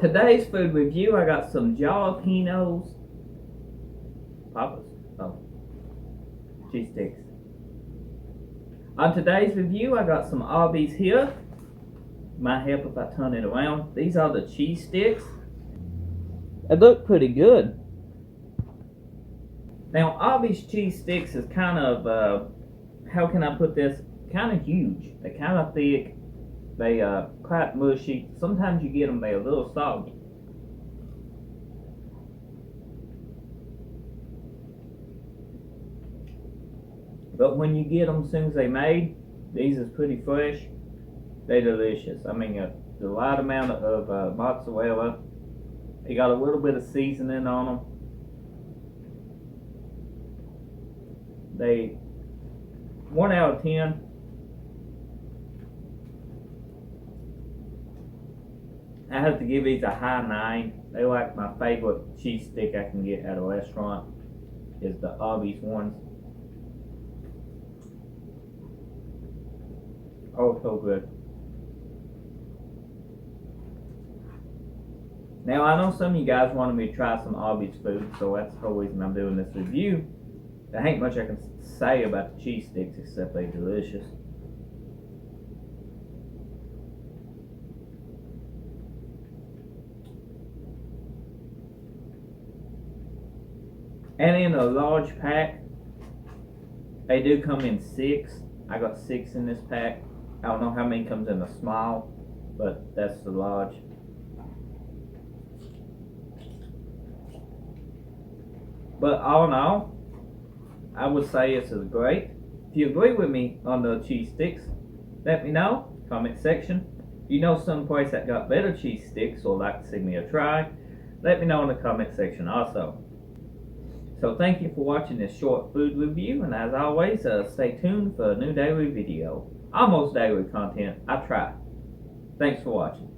Today's food review, I got some jalapenos, cheese sticks. On today's review, I got some Arbys here. Might help if I turn it around. These are the cheese sticks. They look pretty good. Now, Arbys cheese sticks is kind of, how can I put this? Kind of huge. They're kind of thick. They quite mushy. Sometimes you get them, they're a little soggy. But when you get them as soon as they made, these is pretty fresh. They're delicious. I mean, a light amount of mozzarella. They got a little bit of seasoning on them. They 1 out of 10. I have to give these a high 9. They like my favorite cheese stick I can get at a restaurant is the Arbys ones. Oh, so good. Now, I know some of you guys wanted me to try some Arbys food, so that's the whole reason I'm doing this review. There ain't much I can say about the cheese sticks except they're delicious. And in a large pack, they do come in 6. I got 6 in this pack. I don't know how many comes in the small, but that's the large. But all in all, I would say this is great. If you agree with me on the cheese sticks, let me know. Comment section. If you know some place that got better cheese sticks or like to see me a try, let me know in the comment section also. So thank you for watching this short food review, and as always, stay tuned for a new daily video. Almost daily content. I try. Thanks for watching.